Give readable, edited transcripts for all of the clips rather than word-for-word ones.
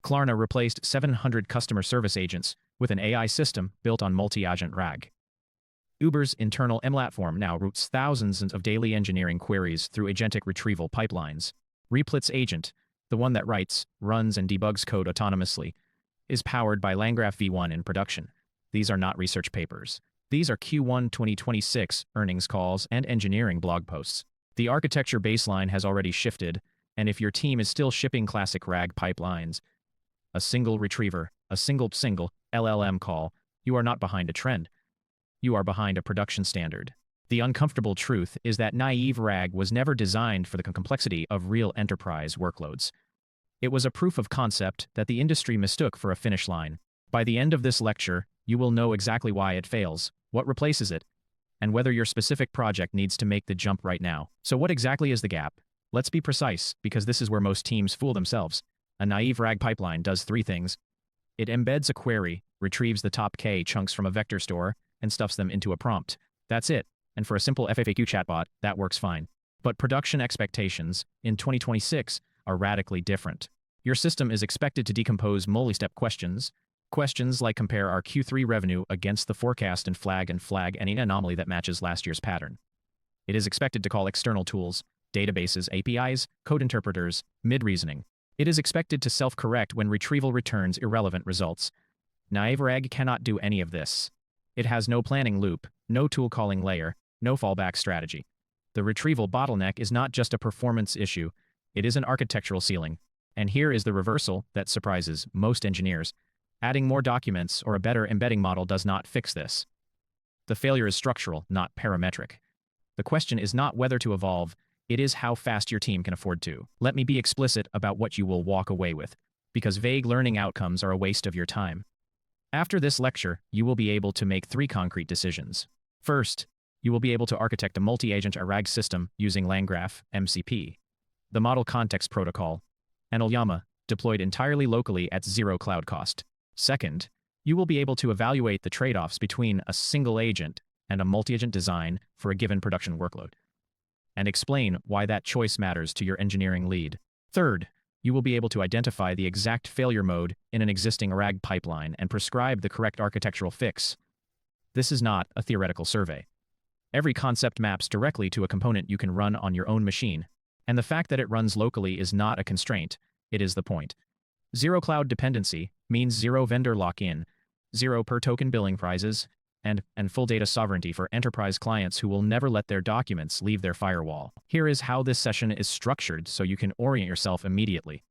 Klarna replaced 700 customer service agents with an AI system built on multi-agent RAG. Uber's internal platform now routes thousands of daily engineering queries through agentic retrieval pipelines. Replit's agent, the one that writes, runs, and debugs code autonomously, is powered by LangGraph v1 in production. These are not research papers. These are Q1 2026 earnings calls and engineering blog posts. The architecture baseline has already shifted, and if your team is still shipping classic RAG pipelines, a single retriever, a single LLM call, you are not behind a trend. You are behind a production standard. The uncomfortable truth is that naive RAG was never designed for the complexity of real enterprise workloads. It was a proof of concept that the industry mistook for a finish line. By the end of this lecture, you will know exactly why it fails, what replaces it, and whether your specific project needs to make the jump right now. So what exactly is the gap? Let's be precise, because this is where most teams fool themselves. A naive RAG pipeline does three things. It embeds a query, retrieves the top K chunks from a vector store, and stuffs them into a prompt. That's it. And for a simple FAQ chatbot, that works fine. But production expectations in 2026 are radically different. Your system is expected to decompose multi-step questions like compare our Q3 revenue against the forecast and flag any anomaly that matches last year's pattern. It is expected to call external tools, databases, APIs, code interpreters, mid-reasoning. It is expected to self-correct when retrieval returns irrelevant results. Naive RAG cannot do any of this. It has no planning loop, no tool calling layer, no fallback strategy. The retrieval bottleneck is not just a performance issue, it is an architectural ceiling. And here is the reversal that surprises most engineers. Adding more documents or a better embedding model does not fix this. The failure is structural, not parametric. The question is not whether to evolve, it is how fast your team can afford to. Let me be explicit about what you will walk away with, because vague learning outcomes are a waste of your time. After this lecture, you will be able to make three concrete decisions. First, you will be able to architect a multi-agent RAG system using LangGraph, MCP, the Model Context Protocol, and Ollama, deployed entirely locally at zero cloud cost. Second, you will be able to evaluate the trade-offs between a single agent and a multi-agent design for a given production workload, and explain why that choice matters to your engineering lead. Third, you will be able to identify the exact failure mode in an existing RAG pipeline and prescribe the correct architectural fix. This is not a theoretical survey. Every concept maps directly to a component you can run on your own machine, and the fact that it runs locally is not a constraint, it is the point. Zero cloud dependency means zero vendor lock-in, zero per-token billing prices, and full data sovereignty for enterprise clients who will never let their documents leave their firewall. Here is how this session is structured so you can orient yourself immediately.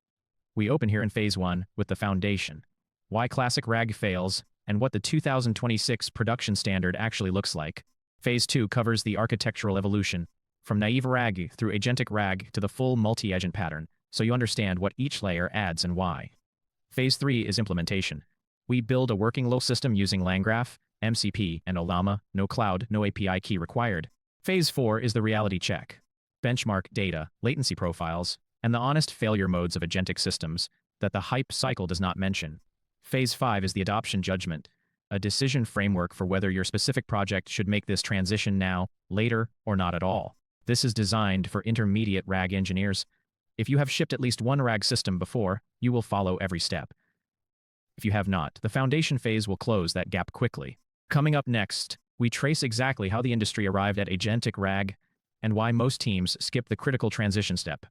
We open here in Phase 1 with the foundation, why classic RAG fails, and what the 2026 production standard actually looks like. Phase 2 covers the architectural evolution, from naive RAG through agentic RAG to the full multi-agent pattern, so you understand what each layer adds and why. Phase 3 is implementation. We build a working low system using LangGraph, MCP, and Ollama, no cloud, no API key required. Phase 4 is the reality check. Benchmark data, latency profiles, and the honest failure modes of agentic systems that the hype cycle does not mention. Phase 5 is the adoption judgment, a decision framework for whether your specific project should make this transition now, later, or not at all. This is designed for intermediate RAG engineers. If you have shipped at least one RAG system before, you will follow every step. If you have not, the foundation phase will close that gap quickly. Coming up next, we trace exactly how the industry arrived at agentic RAG and why most teams skip the critical transition step,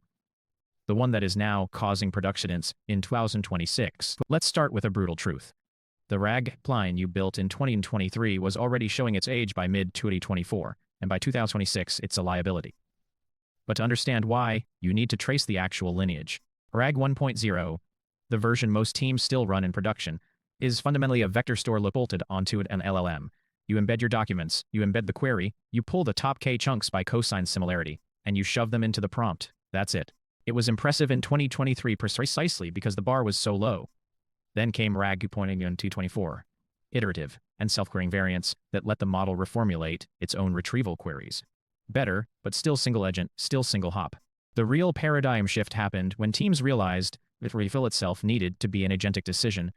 the one that is now causing production incidents in 2026. Let's start with a brutal truth. The RAG pipeline you built in 2023 was already showing its age by mid-2024, and by 2026 it's a liability. But to understand why, you need to trace the actual lineage. RAG 1.0, the version most teams still run in production, is fundamentally a vector store bolted onto an LLM. You embed your documents, you embed the query, you pull the top K chunks by cosine similarity, and you shove them into the prompt. That's it. It was impressive in 2023 precisely because the bar was so low. Then came RAG 2.0 in 2024, iterative and self-querying variants that let the model reformulate its own retrieval queries. Better, but still single agent, still single hop. The real paradigm shift happened when teams realized that refill itself needed to be an agentic decision,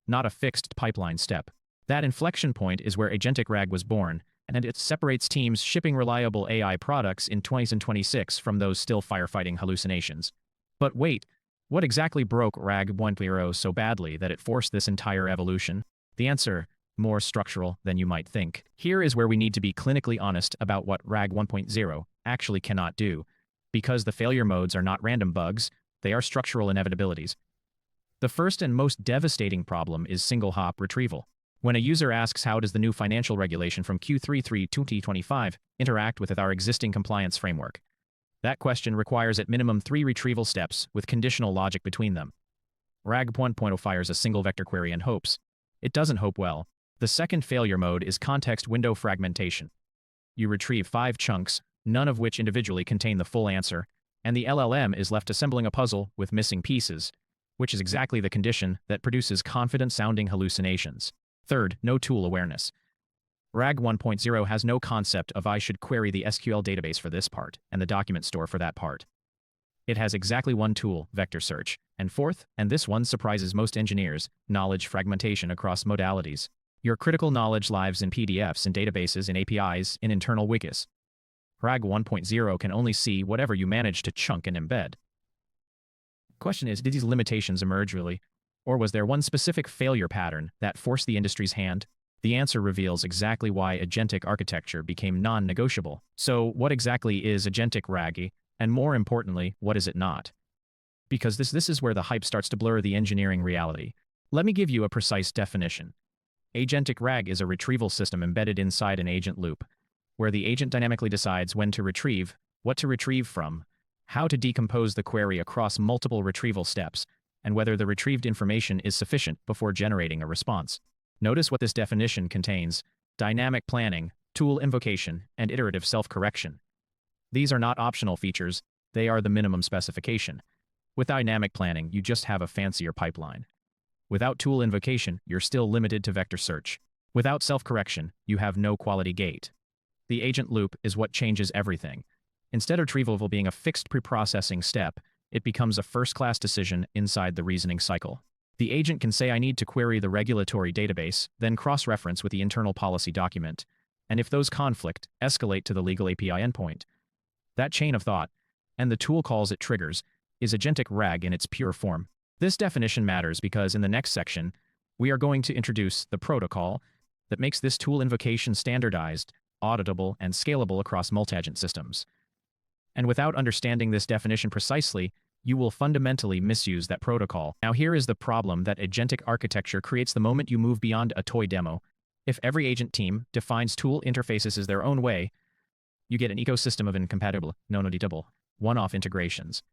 not a fixed pipeline step. That inflection point is where agentic RAG was born, and it separates teams shipping reliable AI products in 2026 from those still firefighting hallucinations. But wait, What exactly broke RAG 1.0 so badly that it forced this entire evolution? The answer: more structural than you might think. Here is where we need to be clinically honest about what RAG 1.0 actually cannot do, because the failure modes are not random bugs, they are structural inevitabilities. The first and most devastating problem is single-hop retrieval. When a user asks how does the new financial regulation from Q3 2025 interact with our existing compliance framework, that question requires at minimum 3 retrieval steps with conditional logic between them. RAG 1.0 fires a single vector query and hopes. It doesn't hope well. The second failure mode is context window fragmentation. You retrieve 5 chunks, none of which individually contain the full answer, and the LLM is left assembling a puzzle with missing pieces, which is exactly the condition that produces confident-sounding hallucinations. Third, no tool awareness. RAG 1.0 has no concept of I should query the SQL database for this part and the document store for that part. It has exactly one tool, vector search. And fourth, and this one surprises most engineers, knowledge fragmentation across modalities. Your critical knowledge lives in PDFs, in databases, in APIs, in internal wikis. RAG 1.0 can only see whatever you manage to chunk and embed. Question is, did these limitations emerge really? Or was there one specific failure pattern that forced the industry's hand? The answer reveals exactly why agentic architecture became non-negotiable. So what exactly is agentic RAG, and more importantly, what is it not? Because this is where the hype starts to blur the engineering reality. Let me give you a precise definition. Agentic RAG is a retrieval system embedded inside an agent loop, where the agent dynamically decides when to retrieve, what to retrieve from, how to decompose the query across multiple retrieval steps, and whether the retrieved information is sufficient before generating a response. Notice what this definition contains: dynamic planning, tool invocation, and iterative self-correction. These are not optional features, they are the minimum specification. With dynamic planning, you just have a fancier pipeline. Without tool invocation, you're still limited to vector search. Without self-correction, you have no quality gate. The agent loop is what changes everything. Instead of retrieval being a fixed preprocessing step, it becomes a first-class decision inside the reasoning cycle. The agent can say I need to query the regulatory database, then cross-reference with the internal policy document, and if those conflict, escalate to the legal API endpoint. That chain of thought, and the tool calls it triggers, is agentic RAG in its pure form. This definition matters because in the next section, we are going to introduce the protocol that makes this tool invocation standardized, auditable, and scalable across multi-agent systems. And without understanding this definition precisely, you will fundamentally misuse that protocol. Now here is the problem that agentic architecture creates the moment you move beyond a toy demo. If every agent team defines tool interfaces as their own way, you get an ecosystem of incompatible, non-auditable, one-off integrations.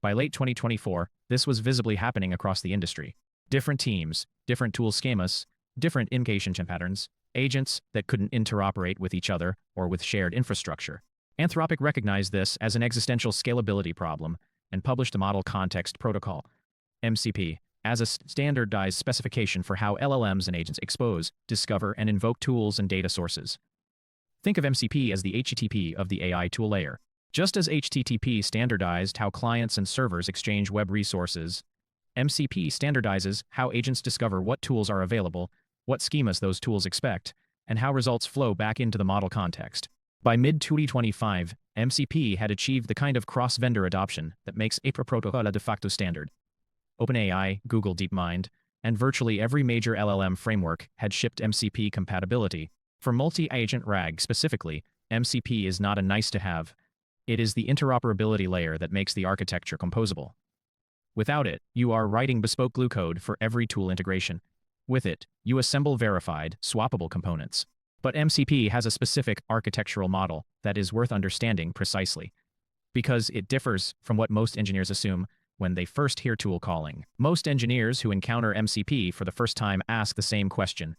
By late 2024, this was visibly happening across the industry. Different teams, different tool schemas, different invocation patterns, agents that couldn't interoperate with each other or with shared infrastructure. Anthropic recognized this as an existential scalability problem and published a Model Context Protocol, MCP, as a standardized specification for how LLMs and agents expose, discover, and invoke tools and data sources. Think of MCP as the HTTP of the AI tool layer. Just as HTTP standardized how clients and servers exchange web resources, MCP standardizes how agents discover what tools are available, what schemas those tools expect, and how results flow back into the model context. By mid-2025, MCP had achieved the kind of cross-vendor adoption that makes a protocol a de facto standard. OpenAI, Google DeepMind, and virtually every major LLM framework had shipped MCP compatibility. For multi-agent RAG specifically, MCP is not a nice-to-have. It is the interoperability layer that makes the architecture composable. Without it, you are writing bespoke glue code for every tool integration. With it, you assemble verified, swappable components. But MCP has a specific architectural model that is worth understanding precisely, because it differs from what most engineers assume when they first hear tool calling. Most engineers who encounter MCP for the first time ask the same question: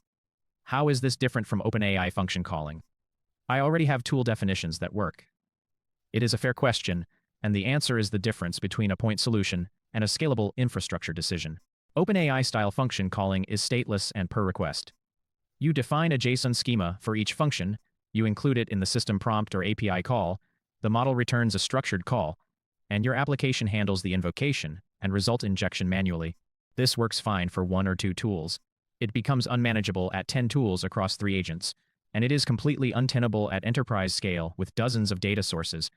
how is this different from OpenAI function calling? I already have tool definitions that work. It is a fair question, and the answer is the difference between a point solution and a scalable infrastructure decision. OpenAI-style function calling is stateless and per request. You define a JSON schema for each function, you include it in the system prompt or API call, the model returns a structured call, and your application handles the invocation and result injection manually. This works fine for 1 or 2 tools. It becomes unmanageable at 10 tools across 3 agents, and it is completely untenable at enterprise scale with dozens of data sources,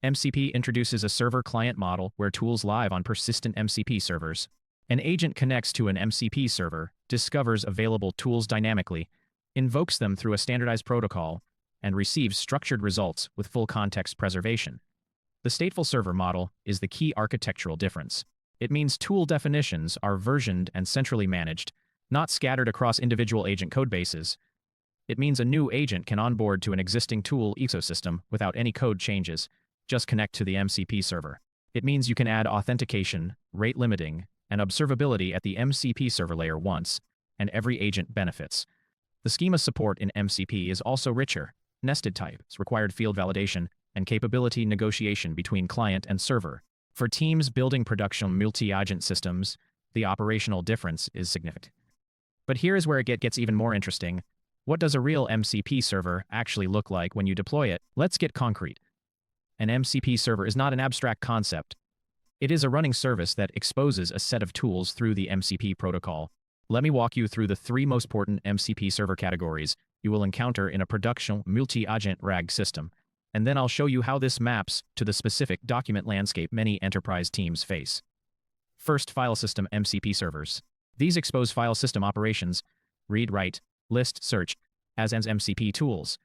MCP introduces a server-client model where tools live on persistent MCP servers. An agent connects to an MCP server, discovers available tools dynamically, invokes them through a standardized protocol, and receives structured results with full context preservation. The stateful server model is the key architectural difference. It means tool definitions are versioned and centrally managed, not scattered across individual agent codebases. It means a new agent can onboard to an existing tool ecosystem without any code changes, just connect to the MCP server. It means you can add authentication, rate limiting, and observability at the MCP server layer once, and every agent benefits. The schema support in MCP is also richer. Nested types, required field validation, and capability negotiation between client and server. For teams building production multi-agent systems, the operational difference is significant. But here is where it gets even more interesting. What does a real MCP server actually look like when you deploy it? Let's get concrete. An MCP server is not an abstract concept. It is a running service that exposes a set of tools through the MCP protocol. Let me walk you through the 3 most important MCP server categories you will encounter in a production multi-agent RAG system, and then I'll show you how this maps to the specific document landscape many enterprise teams face. First, file system MCP servers. These expose file system operations, read, write, list, search, as MCP tools.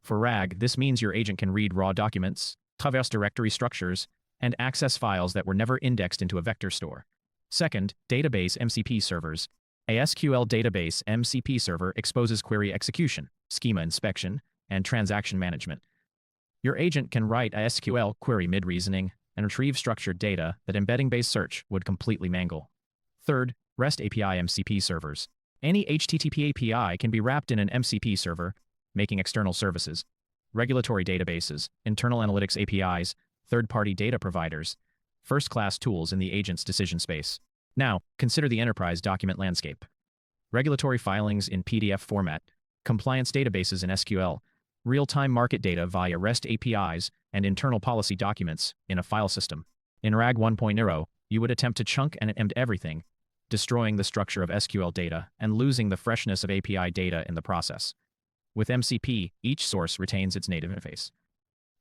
For RAG, this means your agent can read raw documents, traverse directory structures, and access files that were never indexed into a vector store. Second, database MCP servers. A SQL database MCP server exposes query execution, schema inspection, and transaction management. Your agent can write a SQL query mid-reasoning and retrieve structured data that embedding-based search would completely mangle. Third, REST API MCP servers. Any HTTP API can be wrapped in an MCP server, making external services, regulatory databases, internal analytics APIs, third-party data providers, first-class tools in the agent's decision space. Now, consider the enterprise document landscape. Regulatory filings in PDF format, compliance databases in SQL, real-time market data via REST APIs, and internal policy documents in a file system. In RAG 1.0, you would attempt to chunk and emd everything, destroying the structure of SQL data and losing the freshness of API data in the process. With MCP, each source retains its native interface.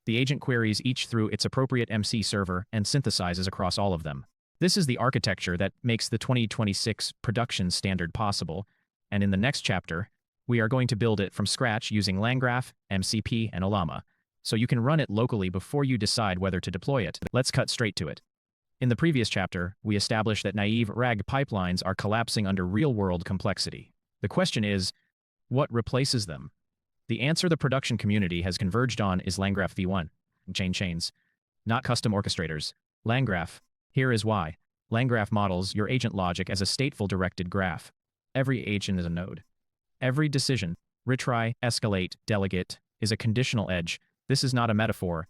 The agent queries each through its appropriate MC server and synthesizes across all of them. This is the architecture that makes the 2026 production standard possible, and in the next chapter, we are going to build it from scratch using LangGraph, MCP, and Ollama, so you can run it locally before you decide whether to deploy it. Let's cut straight to it. In the previous chapter, we established that naive RAG pipelines are collapsing under real-world complexity. The question is, what replaces them? The answer the production community has converged on is LangGraph v1, chains, not custom orchestrators. LangGraph. Here is why. LangGraph models your agent logic as a stateful directed graph. Every agent is a node. Every decision, retry, escalate, delegate, is a conditional edge. This is not a metaphor.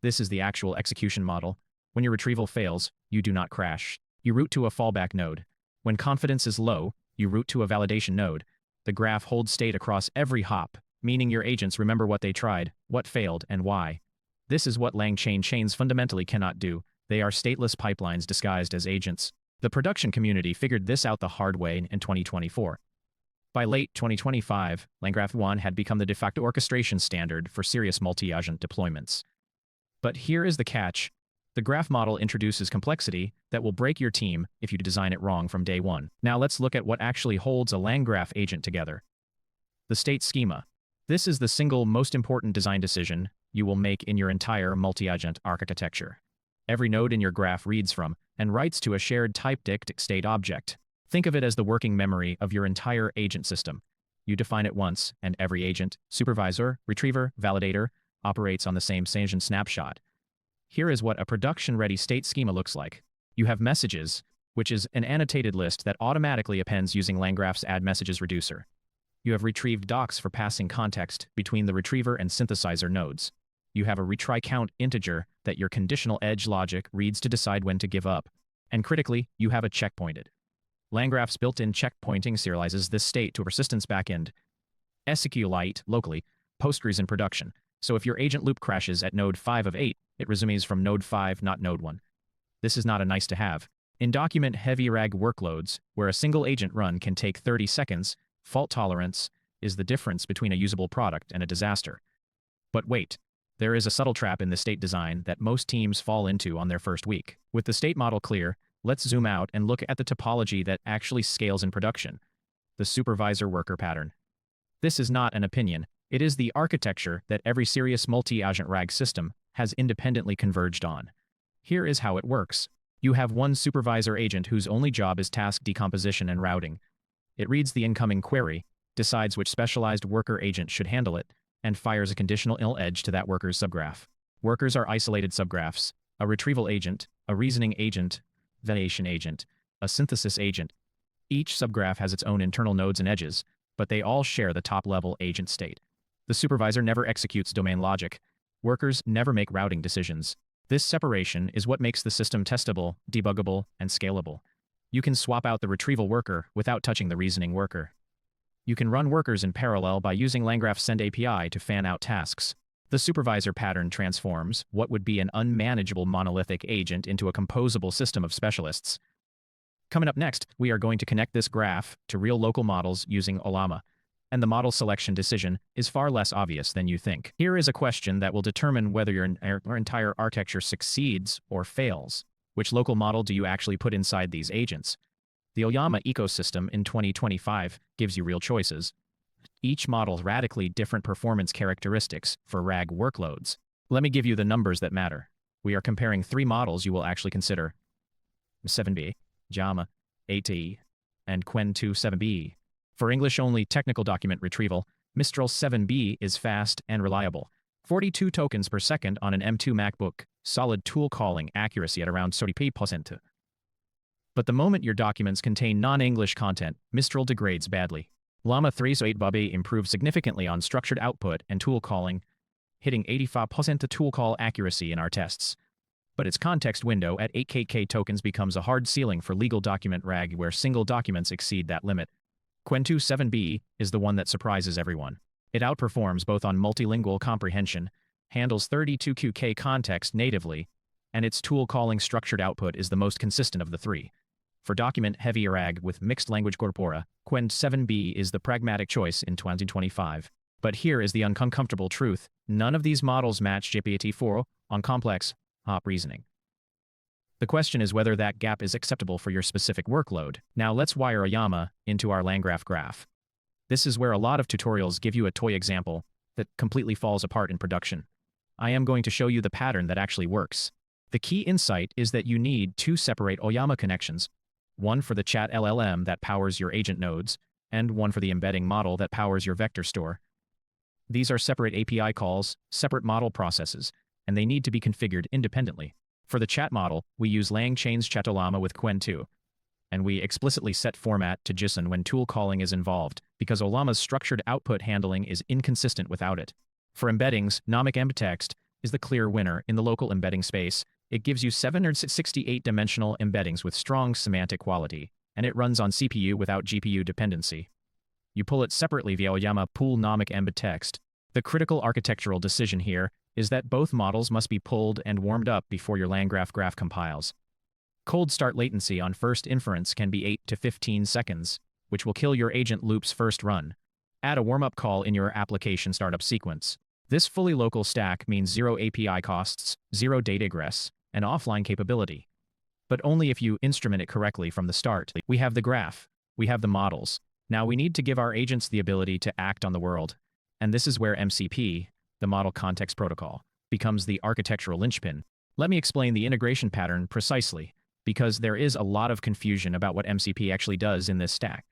This is the actual execution model. When your retrieval fails, you do not crash. You route to a fallback node. When confidence is low, you route to a validation node. The graph holds state across every hop, meaning your agents remember what they tried, what failed, and why. This is what chains fundamentally cannot do. They are stateless pipelines disguised as agents. The production community figured this out the hard way in 2024. By late 2025, LangGraph 1 had become the de facto orchestration standard for serious multi-agent deployments. But here is the catch. The graph model introduces complexity that will break your team if you design it wrong from day one. Now let's look at what actually holds a LangGraph agent together. The state schema. This is the single most important design decision you will make in your entire multi-agent architecture. Every node in your graph reads from and writes to a shared type-dict state object. Think of it as the working memory of your entire agent system. You define it once, and every agent, supervisor, retriever, validator, operates on the same agent snapshot. Here is what a production-ready state schema looks like. You have messages, which is an annotated list that automatically appends using LangGraph's add messages reducer. You have retrieved docs for passing context between the retriever and synthesizer nodes. You have a retry count integer that your conditional edge logic reads to decide when to give up. And critically, you have a checkpointed. LangGraph's built-in checkpointing serializes this state to a persistence backend. SQLite locally, Postgres in production. So if your agent loop crashes at node 5 of 8, it resumes from node 5, not node 1. This is not a nice to have. In document-heavy RAG workloads, where a single agent run can take 30 seconds, fault tolerance is the difference between a usable product and a disaster. But wait, There is a subtle trap in the state design that most teams fall into on their first week. With the state model clear, let's zoom out and look at the topology that actually scales in production: the supervisor-worker pattern. This is not an opinion. It is the architecture that every serious multi-agent RAG system has independently converged on. Here is how it works. You have one supervisor agent whose only job is task decomposition and routing. It reads the incoming query, decides which specialized worker agent should handle it, and fires a conditional IL edge to that worker's subgraph. Workers are isolated subgraphs: a retrieval agent, a reasoning agent, validation agent, a synthesis agent. Each subgraph has its own internal nodes and edges, but they all share the top-level agent state. The supervisor never executes domain logic. Workers never make routing decisions. This separation is what makes the system testable, debuggable, and scalable. You can swap out the retrieval worker without touching the reasoning worker. You can run workers in parallel by using LangGraph Send API to fan out tasks. The supervisor pattern transforms what would be an unmanageable monolithic agent into a composable system of specialists. Coming up next, we are going to connect this graph to real local models using Ollama, and the model selection decision is far less obvious than you think. Here is a question that will determine whether your entire architecture succeeds or fails. Which local model do you actually put inside these agents? The Ollama ecosystem in 2025 gives you real choices. Each model's radically different performance characteristics for RAG workloads. Let me give you the numbers that matter. We are comparing three models you will actually consider: 7B, JAMA, ATE, and Qwen2 7B. For English-only technical document retrieval, Mistral 7B is fast and reliable. 42 tokens per second on an M2 MacBook, solid tool calling accuracy at around 30%. But the moment your documents contain non-English content, Mistral degrades badly. Llama 3.8 improves significantly on structured output and tool calling, hitting 85% tool call accuracy in our tests. But its context window at 8KK tokens becomes a hard ceiling for legal document RAG where single documents exceed that limit. Qwen2 7B is the one that surprises everyone. It outperforms both on multilingual comprehension, handles 32QK context natively, and its tool calling structured output is the most consistent of the three. For document-heavy RAG with mixed language corpora, Qwen 7B is the pragmatic choice in 2025. But here is the uncomfortable truth: none of these models match GPT-4 on complex, hop reasoning. The question is whether that gap is acceptable for your specific workload. Now let's wire Ollama into our LangGraph graph. This is where a lot of tutorials give you a toy example that completely falls apart in production. I am going to show you the pattern that actually works. The key insight is that you need two separate Ollama connections: one for the chat LLM that powers your agent nodes, and one for the embedding model that powers your vector store. These are separate API calls, separate model processes, and they need to be configured independently. For the chat model, we use LangChain's chat Ollama with Qwen2, and we explicitly set format to JSON when tool calling is involved, because Ollama's structured output handling is inconsistent without it. For embeddings, Nomic Emb Text is the clear winner in the local embedding space. It gives you 768-dimensional embeddings with strong semantic quality, and it runs on CPU without GPU dependency. You pull it separately via Ollama pool Nomic Emb Text. The critical architectural decision here is that both models must be pulled and warmed up before your LangGraph graph compiles. Cold start latency on first inference can be 8 to 15 seconds, which will kill your agent loop's first run. Add a warm-up call in your application startup sequence. This fully local stack means zero API costs, zero data egress, and offline capability. But only if you instrument it correctly from the start. We have the graph. We have the models. Now we need to give our agents the ability to act on the world. And this is where MCP, the Model Context Protocol, becomes the architectural linchpin. Let me explain the integration pattern precisely, because there is a lot of confusion about what MCP actually does in this stack.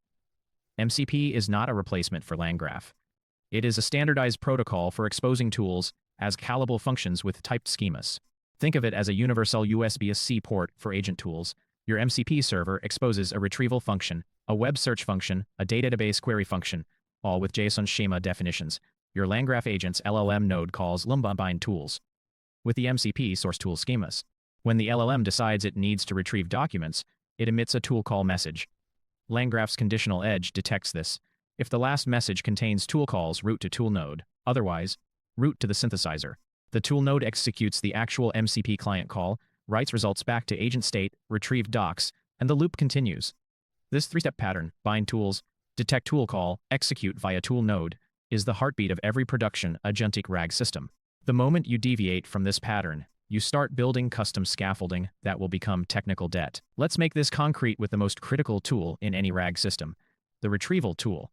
MCP is not a replacement for LangGraph. It is a standardized protocol for exposing tools as callable functions with typed schemas. Think of it as a universal USB-C port for agent tools. Your MCP server exposes a retrieval function, a web search function, a database query function, all with JSON schema definitions. Your LangGraph agent's LLM node calls lumbind tools with the MCP source tool schemas. When the LLM decides it needs to retrieve documents, it emits a tool call message. LangGraph's conditional edge detects this. If the last message contains tool calls, route to tool node. Otherwise, route to the synthesizer. The tool node executes the actual MCP client call, writes results back to agent state, retrieve docs, and the loop continues. This three-step pattern, bind tools, detect tool call, execute via tool node, is the heartbeat of every production agentic RAG system. The moment you deviate from this pattern, you start building custom scaffolding that will become technical debt. Let's make this concrete with the most critical tool in any RAG system, the retrieval tool.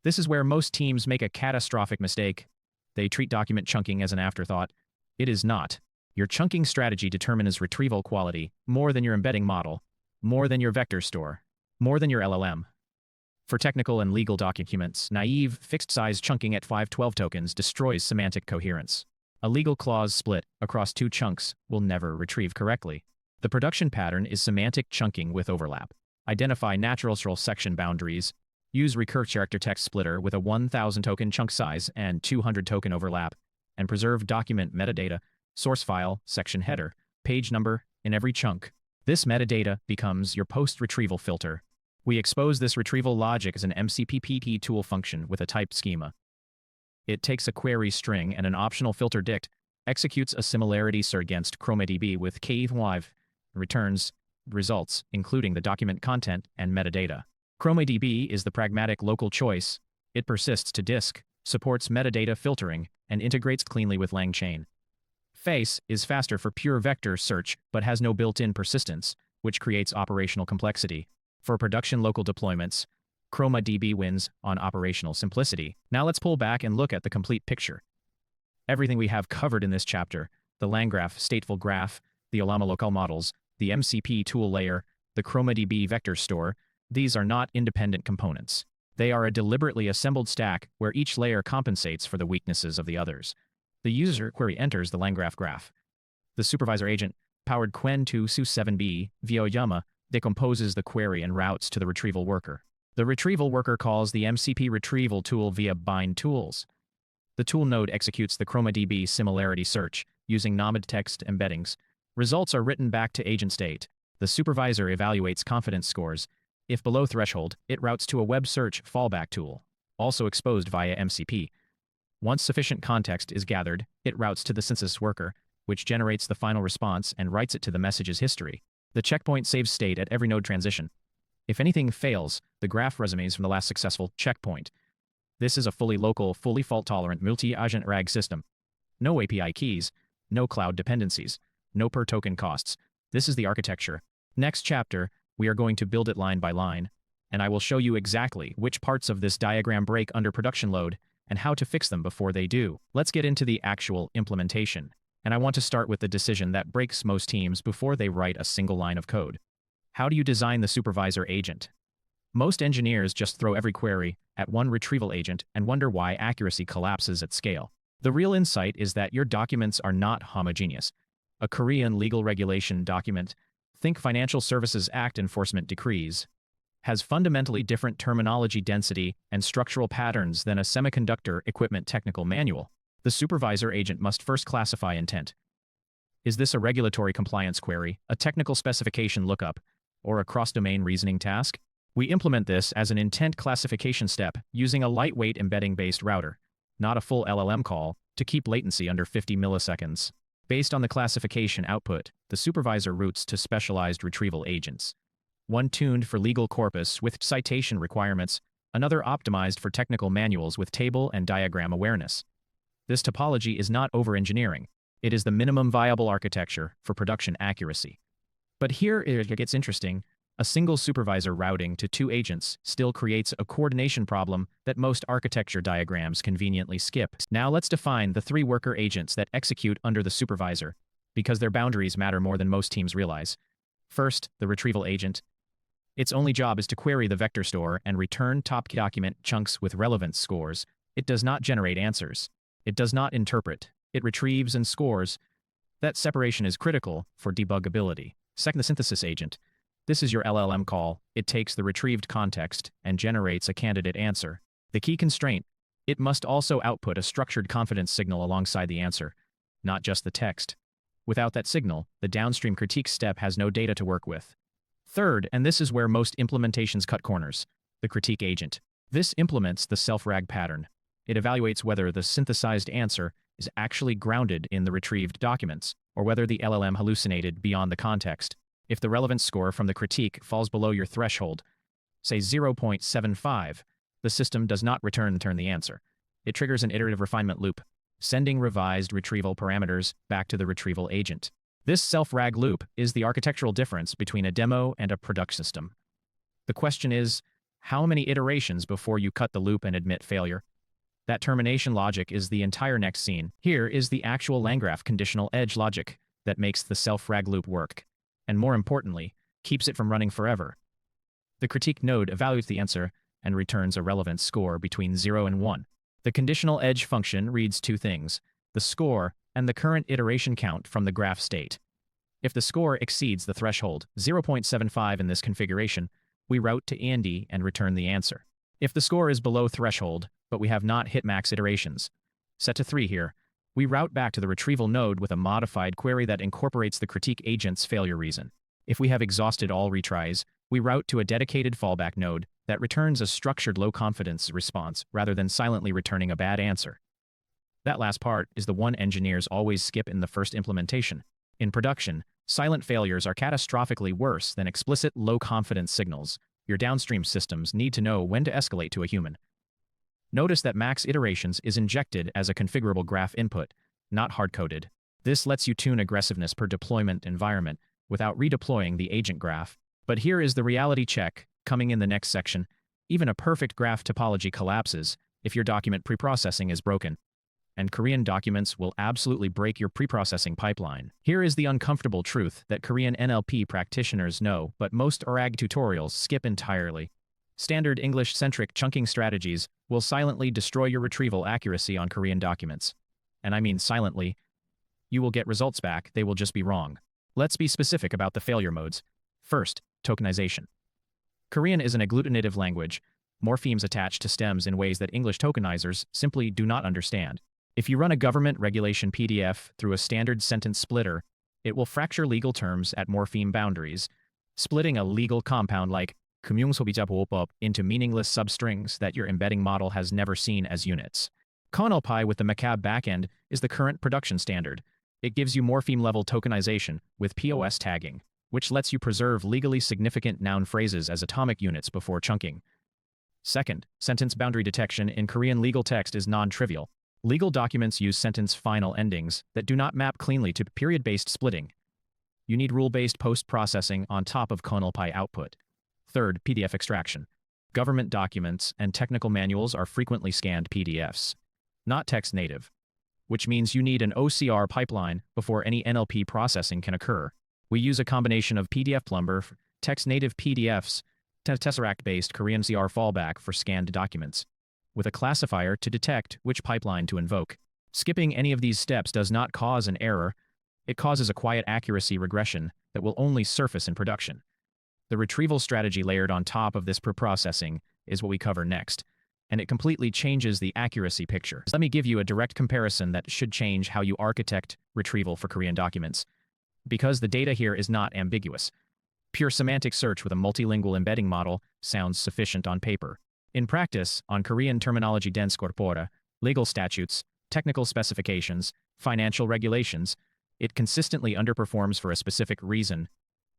This is where most teams make a catastrophic mistake. They treat document chunking as an afterthought. It is not. Your chunking strategy determines retrieval quality more than your embedding model, more than your vector store, more than your LLM. For technical and legal documents, naive, fixed-size chunking at 512 tokens destroys semantic coherence. A legal clause split across two chunks will never retrieve correctly. The production pattern is semantic chunking with overlap. Identify natural section boundaries. Use recursive character text splitter with a 1,000 token chunk size and 200 token overlap, and preserve document metadata, source file, section header, page number in every chunk. This metadata becomes your post-retrieval filter. We expose this retrieval logic as an MCPPT tool function with a typed schema. It takes a query string and an optional filter dict, executes a similarity search against ChromaDB with key5, and returns results, including the document content and metadata. ChromaDB is the pragmatic local choice. It persists to disk, supports metadata filtering, and integrates cleanly with LangChain. Face is faster for pure vector search but has no built-in persistence, which creates operational complexity. For production local deployments, ChromaDB wins on operational simplicity. Now let's pull back and look at the complete picture. Everything we have covered in this chapter, the LangGraph stateful graph, the Ollama local models, the MCP tool layer, the ChromaDB vector store, these are not independent components. They are a deliberately assembled stack where each layer compensates for the weaknesses of the others. The user query enters the LangGraph graph. The supervisor agent, powered Quen2 Su7b via Ollama, decomposes the query and routes to the retrieval worker. The retrieval worker calls the MCP retrieval tool via bind tools. The tool node executes the ChromaDB similarity search using nomad text embeddings. Results are written back to agent state. The supervisor evaluates confidence scores. If below threshold, it routes to a web search fallback tool, also exposed via MCP. Once sufficient context is gathered, it routes to the synthesis worker, which generates the final response and writes it to the message's history. The checkpoint saves state at every node transition. If anything fails, the graph resumes from the last successful checkpoint. This is a fully local, fully fault-tolerant multi-agent RAG system. No API keys, no cloud dependencies, no per-token costs. This is the architecture. Next chapter, we are going to build it line by line, and I will show you exactly which parts of this diagram break under production load and how to fix them before they do. Let's get into the actual implementation. And I want to start with the decision that breaks most teams before they write a single line of code. How do you design the supervisor agent? Most engineers just throw every query at one retrieval agent and wonder why accuracy collapses at scale. The real insight is that your documents are not homogeneous. A Korean legal regulation document, think Financial Services Act enforcement decrees, has fundamentally different terminology density and structural patterns than a semiconductor equipment technical manual. The supervisor agent must first classify intent. Is this a regulatory compliance query, a technical specification lookup, or a cross-domain reasoning task? We implement this as an intent classification step using a lightweight embedding-based router, not a full LLM call, to keep latency under 50 milliseconds. Based on the classification output, the supervisor routes to specialized retrieval agents. One tuned for legal corpus with citation requirements, another optimized for technical manuals with table and diagram awareness. This topology is not over-engineering. It is the minimum viable architecture for production accuracy. But here it gets interesting. A single supervisor routing to two agents still creates a coordination problem that most architecture diagrams conveniently skip. Now let's define the three worker agents that execute under the supervisor, because their boundaries matter more than most teams realize. First, the retrieval agent. Its only job is to query the vector store and return top document chunks with relevance scores. It does not generate answers. It does not interpret. It retrieves and scores. That separation is critical for debuggability. Second, the synthesis agent. This is your LLM call. It takes the retrieved context and generates a candidate answer. The key constraint, it must also output a structured confidence signal alongside the answer, not just the text. Without that signal, the downstream critique step has no data to work with. Third, and this is where most implementations cut corners, the critique agent. This implements the self-RAG pattern. It evaluates whether the synthesized answer is actually grounded in the retrieved documents, or whether the LLM hallucinated beyond the context. If the relevance score from the critique falls below your threshold, say 0.75, the system does not return the answer. It triggers an iterative refinement loop. sending revised retrieval parameters back to the retrieval agent. This self-RAG loop is the architectural difference between a demo and a production system. The question is, how many iterations before you cut the loop and admit failure? That termination logic is the entire next scene. Here is the actual LangGraph conditional edge logic that makes the self-RAG loop work, and more importantly, keeps it from running forever. The critique node evaluates the answer and returns a relevant score between 0 and 1. The conditional edge function reads two things: the score and the current iteration count from the graph state. If the score exceeds the threshold, 0.75 in this configuration, we route to AND and return the answer. If the score is below threshold, but we have not hit max iterations, set to 3 here, we route back to the retrieval node with a modified query that incorporates the critique agent's failure reason. If we have exhausted all retries, we route to a dedicated fallback node that returns a structured low-confidence response rather than silently returning a bad answer. That last part is the one engineers always skip in the first implementation. In production, silent failures are catastrophically worse than explicit low-confidence signals. Your downstream systems need to know when to escalate to a human. Notice that max iterations is injected as a configurable graph input, not hard-coded. This lets you tune aggressiveness per deployment environment without redeploying the agent graph. But here is the reality check coming in the next section. Even a perfect graph topology collapses if your document preprocessing is broken. And Korean documents will absolutely break your preprocessing pipeline. Here is the uncomfortable truth that Korean NLP practitioners know, but most RAG tutorials skip entirely. Standard English-centric chunking strategies will silently destroy your retrieval accuracy on Korean documents. And I mean silently. You will get results back, they will just be wrong. Let's be specific about the failure modes. First, tokenization. Korean is an agglutinative language, morphemes attached to stems in ways that English tokenizers simply do not understand. If you run a government regulation PDF through a standard sentence splitter, it will fracture legal terms at morpheme boundaries, splitting a legal compound like 금융소비자보호법 into meaningless substrings that your embedding model has never seen as units. ConLPy with the Macab backend is the current production standard. It gives you morpheme-level tokenization with POS tagging, which lets you preserve legally significant noun phrases as atomic units before chunking. Second, sentence boundary detection in Korean legal text is non-trivial. Legal documents use sentence final endings that do not map cleanly to period-based splitting. You need rule-based post-processing on top of ConLPy output. Third, PDF extraction. Government documents and technical manuals are frequently scanned PDFs, not text native, which means you need an OCR pipeline before any NLP processing can occur. We use a combination of PDF Plumber, text-native PDFs, Tesseract-based Korean CR fallback for scanned documents, with a classifier to detect which pipeline to invoke. Skipping any of these steps does not cause an error, it causes a quiet accuracy regression that will only surface in production. The retrieval strategy layered on top of this preprocessing is what we cover next, and it completely changes the accuracy picture. Let me give you a direct comparison that should change how you architect retrieval for Korean documents. Because the data here is not ambiguous. Pure semantic search with a multilingual embedding model sounds sufficient on paper. In practice, on Korean terminology dense corpora, legal statutes, technical specifications, financial regulations, it consistently underperforms for a specific reason.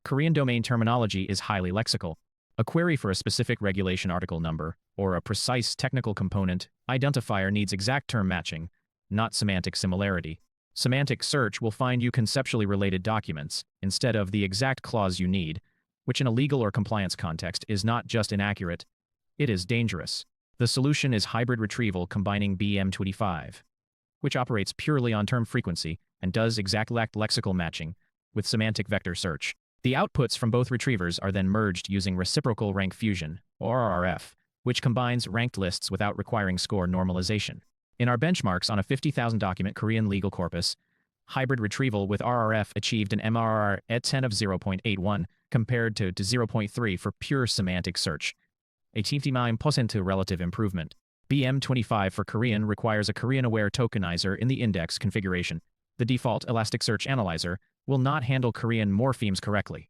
Korean domain terminology is highly lexical. A query for a specific regulation article number, or a precise technical component identifier needs exact term matching, not semantic similarity. Semantic search will find you conceptually related documents, instead of the exact clause you need, which in a legal or compliance context is not just inaccurate, it is dangerous. The solution is hybrid retrieval combining BM25, which operates purely on term frequency and does exact lexical matching with semantic vector search. The outputs from both retrievers are then merged using reciprocal rank fusion, or RRF, which combines ranked lists without requiring score normalization. In our benchmarks on a 50,000 document Korean legal corpus, hybrid retrieval with RRF achieved an MRR at 10 of 0.81 compared to 0.3 for pure semantic search, a 59% relative improvement. BM25 for Korean requires a Korean-aware tokenizer in the index configuration. The default Elasticsearch analyzer will not handle Korean morphemes correctly.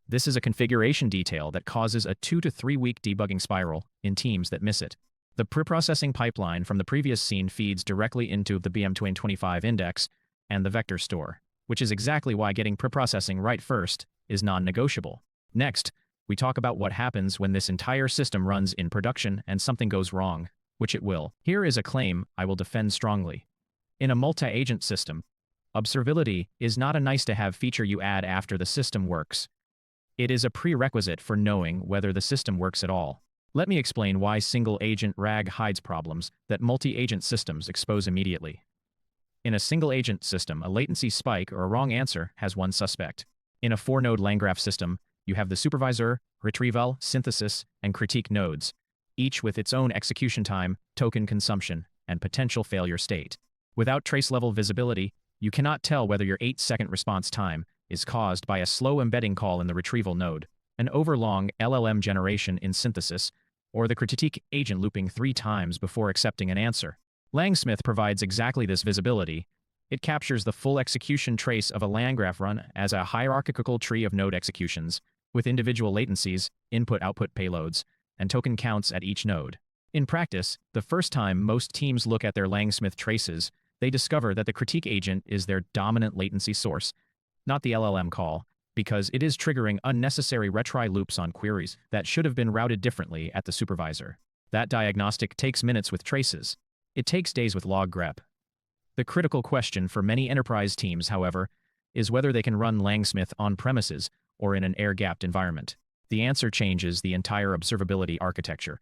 This is a configuration detail that causes a 2 to 3 week debugging spiral in teams that miss it. The preprocessing pipeline from the previous scene feeds directly into the BM25 index and the vector store, which is exactly why getting preprocessing right first is non-negotiable. Next, we talk about what happens when this entire system runs in production and something goes wrong, which it will. Here is a claim I will defend strongly. In a multi-agent system, observability is not a nice-to-have feature you add after the system works. It is a prerequisite for knowing whether the system works at all. Let me explain why single-agent RAG hides problems that multi-agent systems expose immediately. In a single-agent system, a latency spike or a wrong answer has one suspect. In a 4-node LangGraph system, you have the supervisor, retrieval, synthesis, and critique nodes, each with its own execution time, token consumption, and potential failure state. Without trace-level visibility, you cannot tell whether your 8-second response time is caused by a slow embedding call in the retrieval node, an overlong LLM generation in synthesis, or the critique agent looping 3 times before accepting an answer. LangSmith provides exactly this visibility. It captures the full execution trace of a LangGraph run as a hierarchical tree of node executions, with individual latencies, input-output payloads, and token counts at each node. In practice, the first time most teams look at their LangSmith traces, they discover that the critique agent is their dominant latency source, not the LLM call, because it is triggering unnecessary retry loops on queries that should have been routed differently at the supervisor. That diagnostic takes minutes with traces. It takes days with LangGraph. The critical question for many enterprise teams, however, is whether they can run LangSmith on-premises or in an air-gapped environment. The answer changes the entire observability architecture.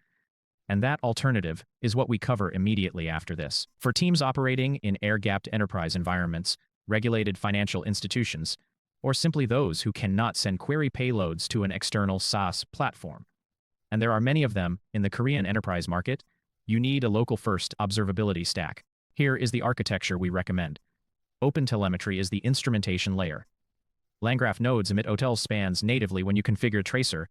And that alternative is what we cover immediately after this. For teams operating in air-gapped enterprise environments, regulated financial institutions, or simply those who cannot send query payloads to an external SaaS platform, and there are many of them in the Korean enterprise market, you need a local-first observability stack. Here is the architecture we recommend. OpenTelemetry is the instrumentation layer. LangGraph nodes emit OTel spans natively when you configure Tracer,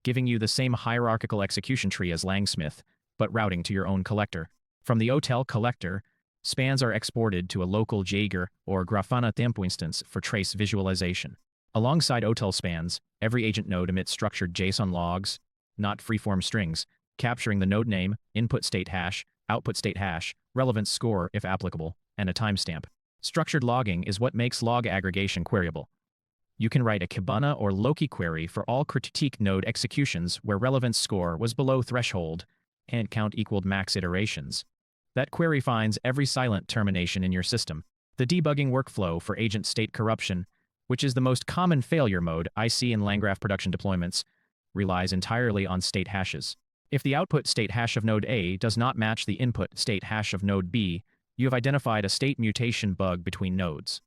giving you the same hierarchical execution tree as LangSmith, but routing to your own collector. From the OTel collector, spans are exported to a local Jaeger or Grafana temp instance for trace visualization. Alongside OTel spans, every agent node emits structured JSON logs, not freeform strings, capturing the node name, input state hash, output state hash, relevance score if applicable, and a timestamp. Structured logging is what makes log aggregation queryable. You can write a Kibana or Loki query for all critique node executions where relevance score was below threshold and count equaled max iterations. That query finds every silent termination in your system. The debugging workflow for agent state corruption, which is the most common failure mode I see in LangGraph production deployments, relies entirely on state hashes. If the output state hash of node A does not match the input state hash of node B, you have identified a state mutation bug between nodes.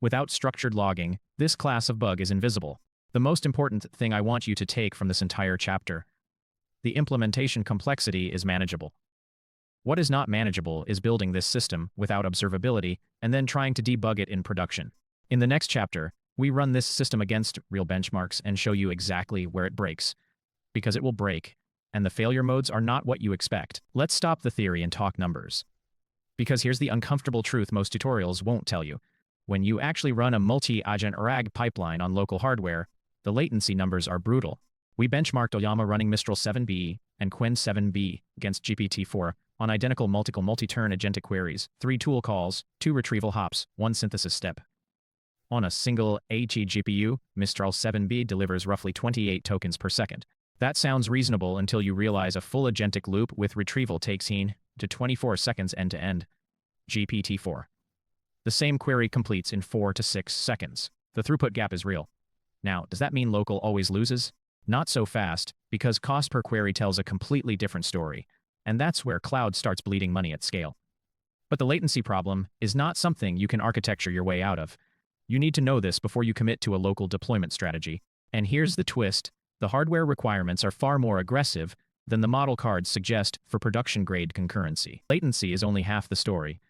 Without structured logging, this class of bug is invisible. The most important thing I want you to take from this entire chapter: the implementation complexity is manageable. What is not manageable is building this system without observability and then trying to debug it in production. In the next chapter, we run this system against real benchmarks and show you exactly where it breaks, because it will break, and the failure modes are not what you expect. Let's stop the theory and talk numbers. Because here's the uncomfortable truth most tutorials won't tell you. When you actually run a multi-agent RAG pipeline on local hardware, the latency numbers are brutal. We benchmarked Ollama running Mistral 7B and Qwen 7B against GPT-4 on identical multi-turn agentic queries, 3 tool calls, 2 retrieval hops, 1 synthesis step. On a single HE GPU, Mistral 7B delivers roughly 28 tokens per second. That sounds reasonable until you realize a full agentic loop with retrieval takes 10 to 24 seconds end-to-end. GPT-4. The same query completes in 4 to 6 seconds. The throughput gap is real. Now, does that mean local always loses? Not so fast, because cost per query tells a completely different story, and that's where cloud starts bleeding money at scale. But the latency problem is not something you can architecture your way out of. You need to know this before you commit to a local deployment strategy. And here's the twist: the hardware requirements are far more aggressive than the model cards suggest for production-grade concurrency. Latency is only half the story.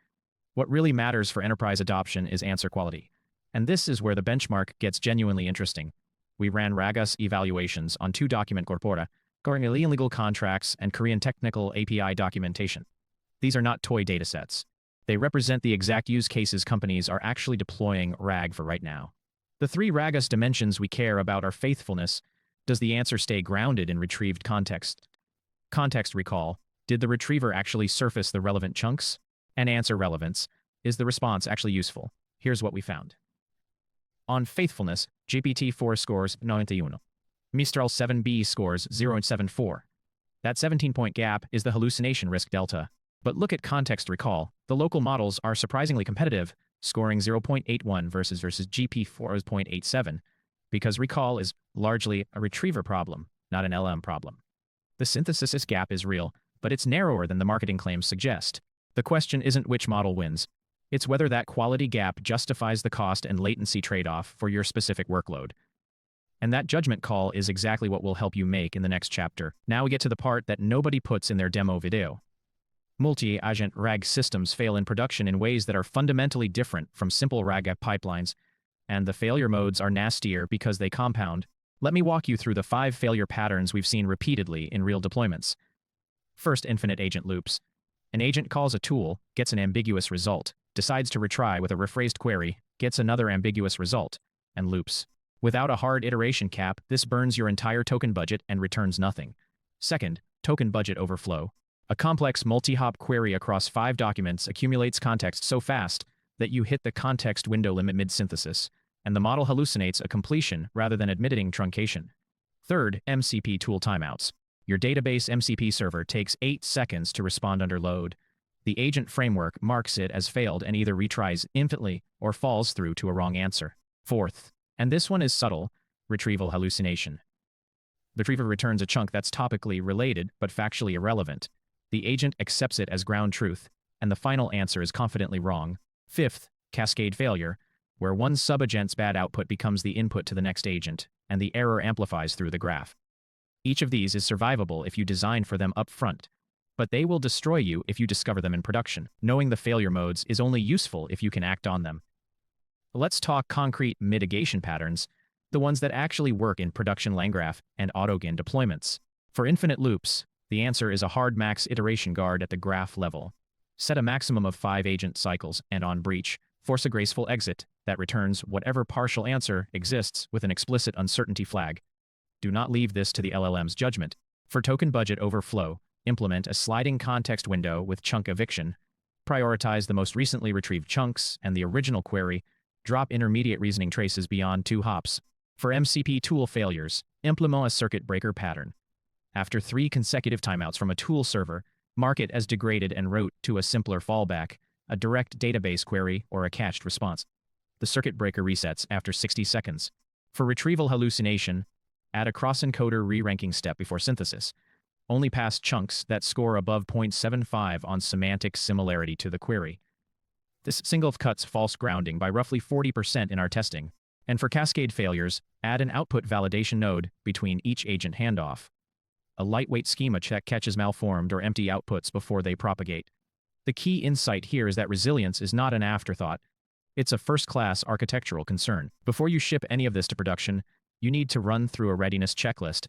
What really matters for enterprise adoption is answer quality. And this is where the benchmark gets genuinely interesting. We ran RAGUS evaluations on 2 document corpora, Korean legal contracts and Korean technical API documentation. These are not toy datasets. They represent the exact use cases companies are actually deploying RAG for right now. The 3 RAGUS dimensions we care about are faithfulness. Does the answer stay grounded in retrieved context? Context recall. Did the retriever actually surface the relevant chunks? And answer relevance. Is the response actually useful? Here's what we found. On faithfulness, GPT-4 scores 91. Mistral 7B scores 0.74. That 17-point gap is the hallucination risk delta. But look at context recall. The local models are surprisingly competitive, scoring 0.81 versus GP 4.87, because recall is largely a retriever problem, not an LM problem. The synthesis gap is real, but it's narrower than the marketing claims suggest. The question isn't which model wins. It's whether that quality gap justifies the cost and latency trade-off for your specific workload. And that judgment call is exactly what we'll help you make in the next chapter. Now we get to the part that nobody puts in their demo video. Multi-agent RAG systems fail in production in ways that are fundamentally different from simple RAG pipelines, and the failure modes are nastier because they compound. Let me walk you through the 5 failure patterns we've seen repeatedly in real deployments. First, infinite agent loops. An agent calls a tool, gets an ambiguous result, decides to retry with a rephrased query, gets another ambiguous result, and loops. Without a hard iteration cap, this burns your entire token budget and returns nothing. Second, token budget overflow. A complex multi-hop query across 5 documents accumulates context so fast that you hit the context window limit mid-synthesis, and the model hallucinates a completion rather than admitting truncation. Third, MCP tool timeouts. Your database MCP server takes 8 seconds to respond under load. The agent framework marks it as failed and either retries infinitely or falls through to a wrong answer. Fourth, and this one is subtle, retrieval hallucination. The retriever returns a chunk that's topically related but factually irrelevant. The agent accepts it as ground truth, and the final answer is confidently wrong. Fifth, cascade failure, where one subagent's bad output becomes the input to the next agent, and the error amplifies through the graph. Each of these is survivable if you design for them up front, but they will destroy you if you discover them in production. Knowing the failure modes is only useful if you can act on them. Let's talk concrete mitigation patterns, the ones that actually work in production LangGraph and AutoGAN deployments. For infinite loops, the answer is a hard max iteration guard at the graph level. Set a maximum of 5 agent cycles, and on breach, force a graceful exit that returns whatever partial answer exists with an explicit uncertainty flag. Do not leave this to the LLM's judgment. For token budget overflow, implement a sliding context window with chunk eviction. Prioritize the most recently retrieved chunks and the original query. Drop intermediate reasoning traces beyond 2 hops. For MCP tool failures, implement a circuit breaker pattern. After 3 consecutive timeouts from a tool server, mark it as degraded and route to a simpler fallback, a direct database query, or a cached response. The circuit breaker resets after 60 seconds. For retrieval hallucination, add a cross-encoder re-ranking step before synthesis. Only pass chunks that score above 0.75 on semantic similarity to the query. This single cuts false grounding by roughly 40% in our testing. And for cascade failures, add an output validation node between each agent handoff. A lightweight schema check catches malformed or empty outputs before they propagate. The key insight here is that resilience is not an afterthought. It's a first-class architectural concern. Before you ship any of this to production, you need to run through a readiness checklist.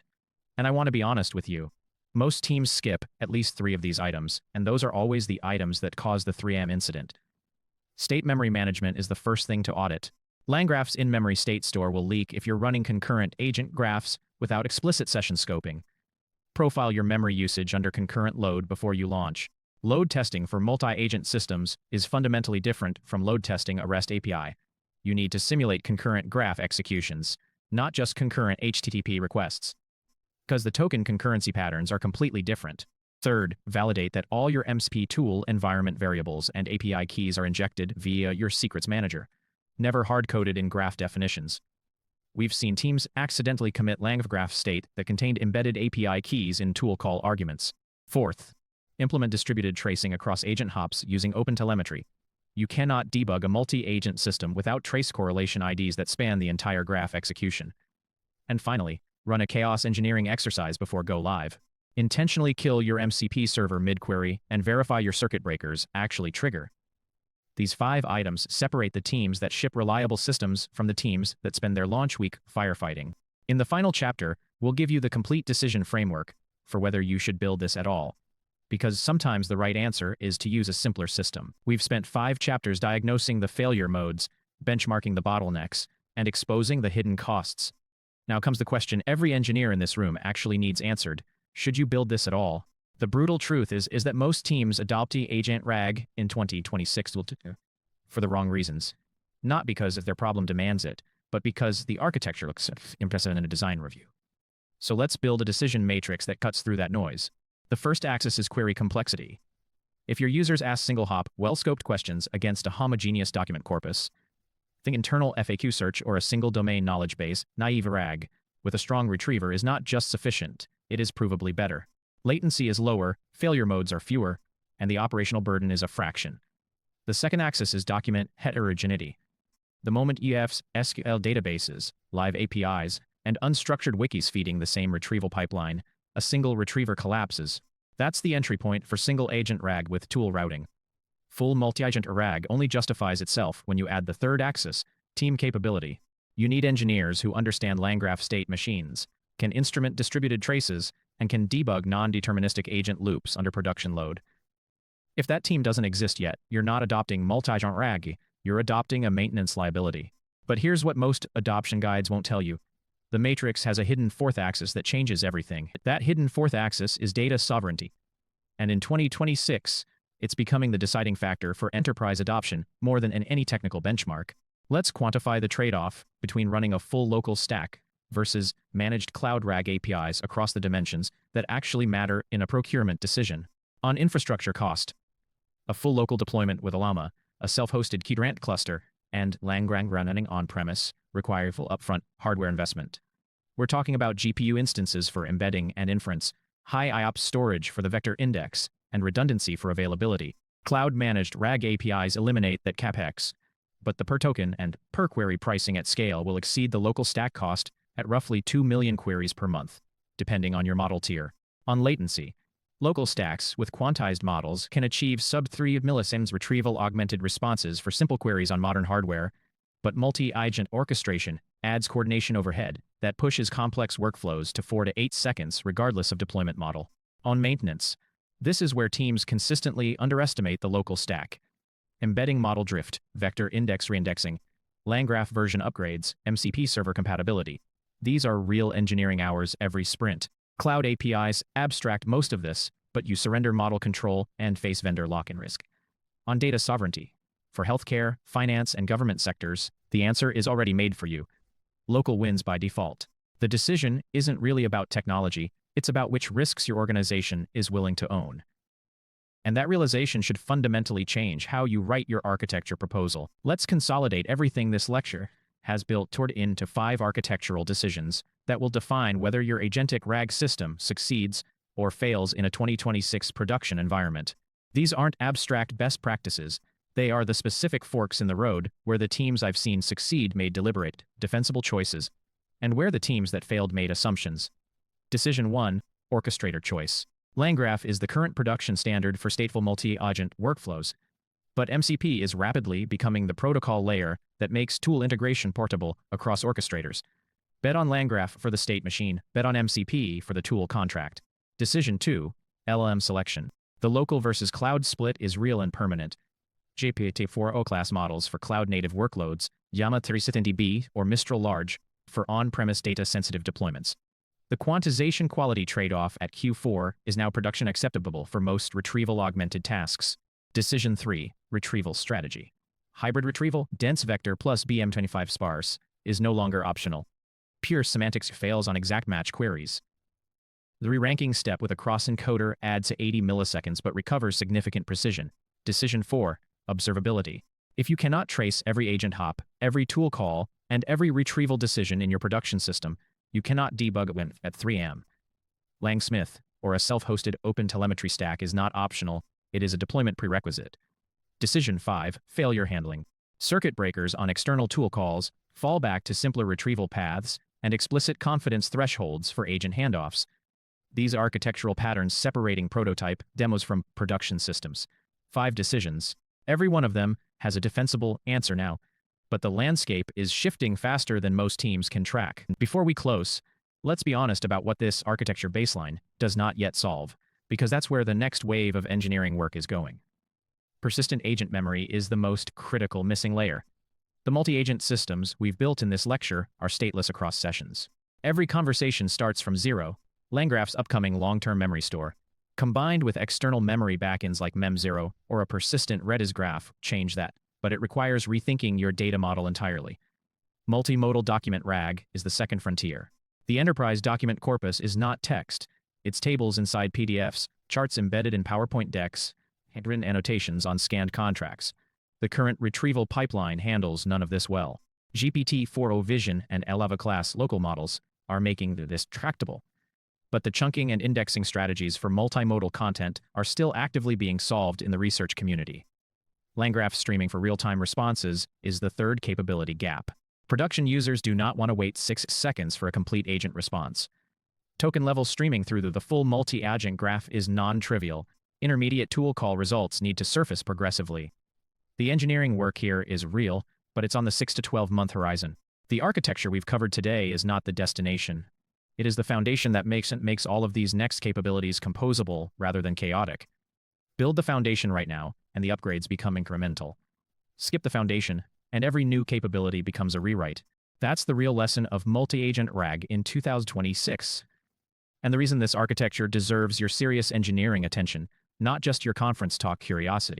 And I want to be honest with you. Most teams skip at least 3 of these items, and those are always the items that cause the 3M incident. State memory management is the first thing to audit. LangGraph's in-memory state store will leak if you're running concurrent agent graphs without explicit session scoping. Profile your memory usage under concurrent load before you launch. Load testing for multi-agent systems is fundamentally different from load testing a REST API. You need to simulate concurrent graph executions, not just concurrent HTTP requests, because the token concurrency patterns are completely different. Third, validate that all your MCP tool environment variables and API keys are injected via your secrets manager, never hard-coded in graph definitions. We've seen teams accidentally commit LangGraph state that contained embedded API keys in tool call arguments. Fourth, implement distributed tracing across agent hops using OpenTelemetry. You cannot debug a multi-agent system without trace correlation IDs that span the entire graph execution. And finally, run a chaos engineering exercise before go live. Intentionally kill your MCP server mid-query and verify your circuit breakers actually trigger. These 5 items separate the teams that ship reliable systems from the teams that spend their launch week firefighting. In the final chapter, we'll give you the complete decision framework for whether you should build this at all, because sometimes the right answer is to use a simpler system. We've spent 5 chapters diagnosing the failure modes, benchmarking the bottlenecks, and exposing the hidden costs. Now comes the question every engineer in this room actually needs answered. Should you build this at all? The brutal truth is that most teams adopt Agent RAG in 2026 for the wrong reasons. Not because their problem demands it, but because the architecture looks impressive in a design review. So let's build a decision matrix that cuts through that noise. The first axis is query complexity. If your users ask single-hop, well-scoped questions against a homogeneous document corpus, think internal FAQ search or a single domain knowledge base, naive RAG, with a strong retriever is not just sufficient, it is provably better. Latency is lower, failure modes are fewer, and the operational burden is a fraction. The second axis is document heterogeneity. The moment you have SQL databases, live APIs, and unstructured wikis feeding the same retrieval pipeline, a single retriever collapses. That's the entry point for single-agent RAG with tool routing. Full multi-agent RAG only justifies itself when you add the third axis, team capability. You need engineers who understand LangGraph state machines, can instrument distributed traces, and can debug non-deterministic agent loops under production load. If that team doesn't exist yet, you're not adopting multi-agent RAG, you're adopting a maintenance liability. But here's what most adoption guides won't tell you. The matrix has a hidden fourth axis that changes everything. That hidden fourth axis is data sovereignty. And in 2026, it's becoming the deciding factor for enterprise adoption more than in any technical benchmark. Let's quantify the trade-off between running a full local stack versus managed cloud RAG APIs across the dimensions that actually matter in a procurement decision. On infrastructure cost, a full local deployment with Ollama, a self-hosted Klarna cluster, and LangGraph running on-premise require full upfront hardware investment. We're talking about GPU instances for embedding and inference, high IOPS storage for the vector index, and redundancy for availability. Cloud-managed RAG APIs eliminate that CapEx, but the per-token and per-query pricing at scale will exceed the local stack cost at roughly 2 million queries per month, depending on your model tier. On latency, local stacks with quantized models can achieve sub-3 milliseconds retrieval augmented responses for simple queries on modern hardware, but multi-agent orchestration adds coordination overhead that pushes complex workflows to 4 to 8 seconds regardless of deployment model. On maintenance, this is where teams consistently underestimate the local stack. Embedding model drift, vector index reindexing, LangGraph version upgrades, MCP server compatibility. These are real engineering hours every sprint. Cloud APIs abstract most of this, but you surrender model control and face vendor lock-in risk. On data sovereignty, for healthcare, finance, and government sectors, the answer is already made for you. Local wins by default. The decision isn't really about technology, it's about which risks your organization is willing to own. And that realization should fundamentally change how you write your architecture proposal. Let's consolidate everything this lecture has built toward into 5 architectural decisions that will define whether your agentic RAG system succeeds or fails in a 2026 production environment. These aren't abstract best practices, they are the specific forks in the road where the teams I've seen succeed made deliberate, defensible choices, and where the teams that failed made assumptions. Decision 1, Orchestrator Choice. LangGraph is the current production standard for stateful multi-agent workflows, but MCP is rapidly becoming the protocol layer that makes tool integration portable across orchestrators. Bet on LangGraph for the state machine, bet on MCP for the tool contract. Decision 2, LLM Selection. The local versus cloud split is real and permanent. GPT-4o class models for cloud-native workloads, Llama 370B or Mistral Large for on-premise data-sensitive deployments. The quantization quality trade-off at Q4 is now production acceptable for most retrieval-augmented tasks. Decision 3, Retrieval Strategy. Hybrid retrieval, dense vector plus BM25 sparse, is no longer optional. Pure semantics fails on exact match queries. The re-ranking step with a cross-encoder adds to 80 milliseconds but recovers significant precision. Decision 4, Observability. If you cannot trace every agent hop, every tool call, and every retrieval decision in your production system, you cannot debug it at 3am. LangSmith, or a self-hosted open telemetry stack, is not optional, it is a deployment prerequisite. Decision 5, Failure Handling. Circuit breakers on external tool calls, fall back to simpler retrieval paths, and explicit confidence thresholds for agent handoffs. These architectural patterns separating prototype demos from production systems. 5 decisions. Every one of them has a defensible answer now, but the landscape is shifting faster than most teams can track. Before we close, let's be honest about what this architecture baseline does not yet solve, because that's where the next wave of engineering work is going. Persistent agent memory is the most critical missing layer. The multi-agent systems we've built in this lecture are stateless across sessions. Every conversation starts from zero. LangGraph's upcoming long-term memory store, combined with external memory backends like Mem0 or a persistent Redis graph, change that, but it requires rethinking your data model entirely. Multimodal document RAG is the second frontier. The enterprise document corpus is not text, it's tables inside PDFs, charts embedded in PowerPoint decks, handwritten annotations on scanned contracts. The current retrieval pipeline handles none of this well. GPT-4o Vision and Ollama class local models are making this tractable. But the chunking and indexing strategies for multimodal content are still actively being solved in the research community. LangGraph streaming for real-time responses is the third capability gap. Production users do not want to wait 6 seconds for a complete agent response. Token-level streaming through the full multi-agent graph is non-trivial. Intermediate tool call results need to surface progressively. The engineering work here is real, but it's on the 6 to 12-month horizon. The architecture we've covered today is not the destination. It is the foundation that makes all of these next capabilities composable rather than chaotic. Build the foundation right now, and the upgrades become incremental. Skip the foundation, and every new capability becomes a rewrite. That's the real lesson of multi-agent RAG in 2026. And the reason this architecture deserves your serious engineering attention, not just your conference talk curiosity.